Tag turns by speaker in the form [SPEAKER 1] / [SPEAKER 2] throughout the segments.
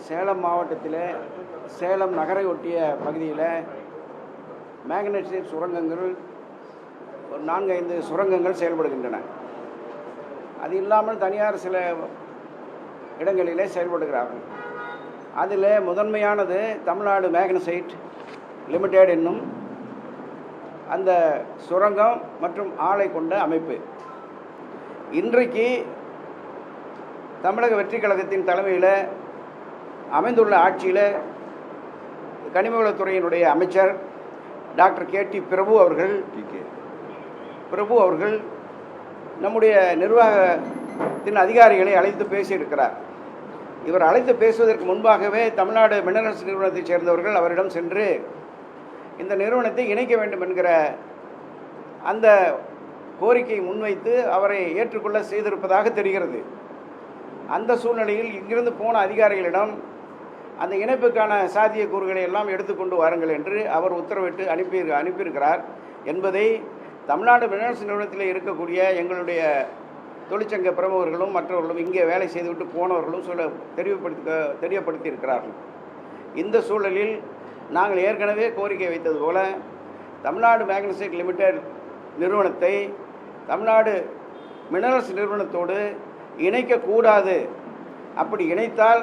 [SPEAKER 1] சேலம் மாவட்டத்தில் சேலம் நகரை ஒட்டிய பகுதியில் மேக்னடைட் சுரங்கங்கள் ஒரு 4-5 சுரங்கங்கள் செயல்படுகின்றன. அது இல்லாமல் தனியார் சில இடங்களிலே செயல்படுகிறார்கள். அதில் முதன்மையானது தமிழ்நாடு மேக்னசைட் லிமிடெட் என்னும் அந்த சுரங்கம் மற்றும் ஆலை கொண்ட அமைப்பு. இன்றைக்கு தமிழக வெற்றி கழகத்தின் தலைமையில் அமைந்துள்ள ஆட்சியில் கனிமவளத்துறையினுடைய அமைச்சர் டாக்டர் KT பிரபு அவர்கள் நம்முடைய நிர்வாகத்தின் அதிகாரிகளை அழைத்து பேசியிருக்கிறார். இவர் அழைத்து பேசுவதற்கு முன்பாகவே தமிழ்நாடு மினரல்ஸ் நிறுவனத்தைச் சேர்ந்தவர்கள் அவரிடம் சென்று இந்த நிறுவனத்தை இணைக்க வேண்டும் என்கிற அந்த கோரிக்கையை முன்வைத்து அவரை ஏற்றுக்கொள்ள செய்திருப்பதாக தெரிகிறது. அந்த சூழ்நிலையில் இங்கிருந்து போன அதிகாரிகளிடம் அந்த இணைப்புக்கான சாத்தியக்கூறுகளை எல்லாம் எடுத்துக்கொண்டு வாருங்கள் என்று அவர் உத்தரவிட்டு அனுப்பியிருக்கிறார் என்பதை தமிழ்நாடு மினரல்ஸ் நிறுவனத்தில் இருக்கக்கூடிய எங்களுடைய தொழிற்சங்க பிரமுகர்களும் மற்றவர்களும் இங்கே வேலை செய்துவிட்டு போனவர்களும் தெரியப்படுத்தி இருக்கிறார்கள். இந்த சூழலில் நாங்கள் ஏற்கனவே கோரிக்கை வைத்தது போல தமிழ்நாடு மேக்னசைட் லிமிடெட் நிறுவனத்தை தமிழ்நாடு மினரல்ஸ் நிறுவனத்தோடு இணைக்கக்கூடாது. அப்படி இணைத்தால்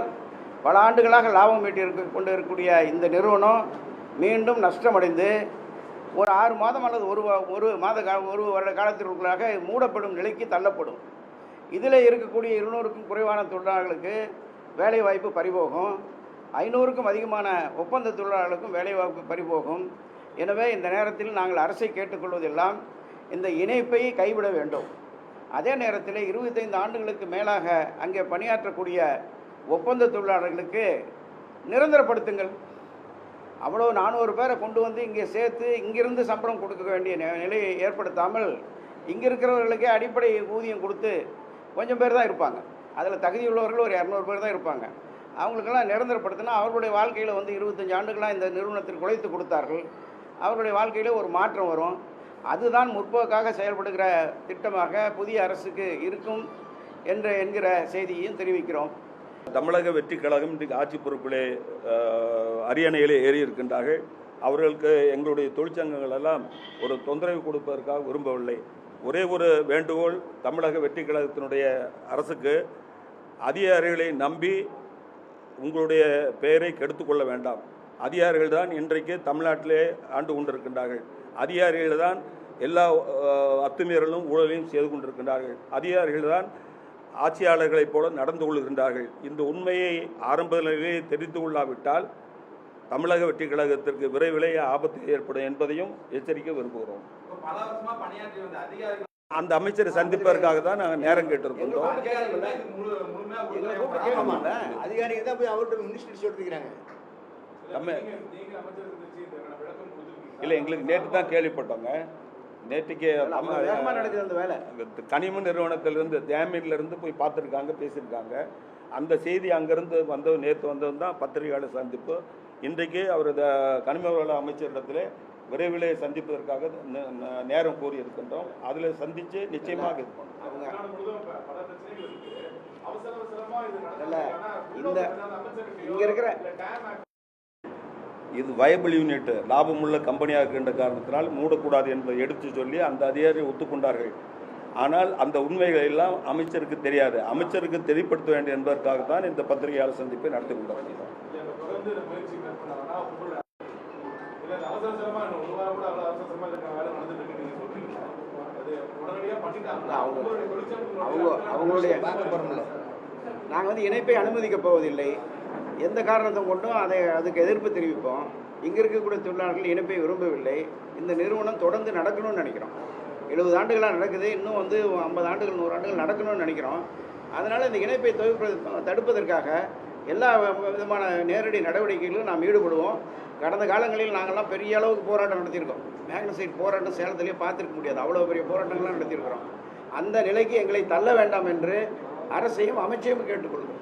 [SPEAKER 1] பல ஆண்டுகளாக லாபம் ஈட்டி கொண்டு இருக்கக்கூடிய இந்த நிறுவனம் மீண்டும் நஷ்டமடைந்து ஒரு 6 மாதம் அல்லது ஒரு வருட காலத்திற்குள்ளாக மூடப்படும் நிலைக்கு தள்ளப்படும். இதில் இருக்கக்கூடிய 200க்கும் குறைவான தொழிலாளர்களுக்கு வேலைவாய்ப்பு பறிபோகும். 500க்கும் அதிகமான ஒப்பந்த தொழிலாளர்களுக்கும் வேலைவாய்ப்பு பறிபோகும். எனவே இந்த நேரத்தில் நாங்கள் அரசை கேட்டுக்கொள்வதெல்லாம் இந்த இணைப்பை கைவிட வேண்டும். அதே நேரத்தில் 25 ஆண்டுகளுக்கு மேலாக அங்கே பணியாற்றக்கூடிய ஒப்பந்த தொழிலாளர்களுக்கு நிரந்தரப்படுத்துங்கள். அவ்வளோ 400 பேரை கொண்டு வந்து இங்கே சேர்த்து இங்கிருந்து சம்பளம் கொடுக்க வேண்டிய நிலையை ஏற்படுத்தாமல் இங்கே இருக்கிறவர்களுக்கே அடிப்படை ஊதியம் கொடுத்து கொஞ்சம் பேர் தான் இருப்பாங்க. அதில் தகுதியுள்ளவர்கள் ஒரு 200 பேர் தான் இருப்பாங்க. அவங்களுக்கெல்லாம் நிரந்தரப்படுத்தினா அவர்களுடைய வாழ்க்கையில் 25 ஆண்டுகளாக இந்த நிறுவனத்திற்கு உழைத்து கொடுத்தார்கள். அவர்களுடைய வாழ்க்கையில் ஒரு மாற்றம் வரும். அதுதான் முற்போக்காக செயல்படுகிற திட்டமாக புதிய அரசுக்கு இருக்கும் என்கிற செய்தியையும் தெரிவிக்கிறோம்.
[SPEAKER 2] தமிழக வெற்றி கழகம் இன்றைக்கு ஆட்சி பொறுப்பிலே அரியணையிலே ஏறி இருக்கின்றார்கள். அவர்களுக்கு எங்களுடைய தொழிற்சங்கங்கள் எல்லாம் ஒரு தொந்தரவு கொடுப்பதற்காக விரும்பவில்லை. ஒரே ஒரு வேண்டுகோள், தமிழக வெற்றி கழகத்தினுடைய அரசுக்கு அதிகாரிகளை நம்பி உங்களுடைய பெயரை கெடுத்துக்கொள்ள வேண்டாம். அதிகாரிகள் தான் இன்றைக்கு தமிழ்நாட்டிலே ஆண்டு கொண்டிருக்கின்றார்கள். அதிகாரிகள் தான் எல்லா அத்துமீறலும் ஊழலையும் செய்து கொண்டிருக்கின்றார்கள். அதிகாரிகள் தான் ஆட்சியாளர்களைப் போல நடந்து கொள்கின்றார்கள். இந்த உண்மையை ஆரம்பத்திலேயே தெரிந்து கொள்ளாவிட்டால் தமிழக வெற்றி கழகத்திற்கு விரைவிலே ஆபத்து ஏற்படும் என்பதையும் எச்சரிக்க விரும்புகிறோம். அந்த அமைச்சரை சந்திப்பதற்காக தான் நாங்கள் நேரம் கேட்டிருக்கின்றோம்.
[SPEAKER 1] அதிகாரிகள் தான் போய் அவர்கிட்ட மினிஸ்டர் சொல்லிருக்கிறாங்க.
[SPEAKER 2] இல்லை, எங்களுக்கு நேற்று தான் கேள்விப்பட்டோங்க. நேற்றுக்கு கனிம நிறுவனத்திலிருந்து ஜாமீன்லேருந்து போய் பார்த்துருக்காங்க, பேசியிருக்காங்க. அந்த செய்தி அங்கேருந்து நேற்று வந்தது தான் பத்திரிகையாளர் சந்திப்பு. இன்றைக்கு அவர் கனிம வள அமைச்சரிடத்தில் விரைவிலே சந்திப்பதற்காக நேரம் கோரி இருக்கின்றோம். அதில் சந்தித்து நிச்சயமாக இருப்போம். இது வயபிள் யூனிட், லாபமுள்ள கம்பெனியாக இருக்கின்ற காரணத்தினால் மூடக்கூடாது என்பதை எடுத்து சொல்லி அந்த அதிகாரி ஒத்துக்கொண்டார்கள். ஆனால் அந்த உண்மைகள் எல்லாம் அமைச்சருக்கு தெரியாது. அமைச்சருக்கு தெரியப்படுத்த வேண்டும் என்பதற்காகத்தான் இந்த பத்திரிகையாளர் சந்திப்பை நடத்தி கொண்டிருக்கிறோம்.
[SPEAKER 1] நாங்கள் இணைப்பை அனுமதிக்கப் போவதில்லை. எந்த காரணத்தை கொண்டும் அதுக்கு எதிர்ப்பு தெரிவிப்போம். இங்கே இருக்கக்கூடிய தொழிலாளர்கள் இணைப்பை விரும்பவில்லை. இந்த நிறுவனம் தொடர்ந்து நடக்கணும்னு நினைக்கிறோம். 70 ஆண்டுகளாக நடக்குது. இன்னும் 50 ஆண்டுகள் 100 ஆண்டுகள் நடக்கணும்னு நினைக்கிறோம். அதனால் இந்த இணைப்பை தடுப்பதற்காக எல்லா விதமான நேரடி நடவடிக்கைகளிலும் நாம் ஈடுபடுவோம். கடந்த காலங்களில் நாங்கள்லாம் பெரிய அளவுக்கு போராட்டம் நடத்தியிருக்கோம். மேக்னசைட் போராட்டம் சேலத்திலேயே பார்த்துருக்க முடியாது. அவ்வளோ பெரிய போராட்டங்கள்லாம் நடத்தியிருக்கிறோம். அந்த நிலைக்கு எங்களை தள்ள வேண்டாம் என்று அரசையும் அமைச்சையும் கேட்டுக்கொள்கிறோம்.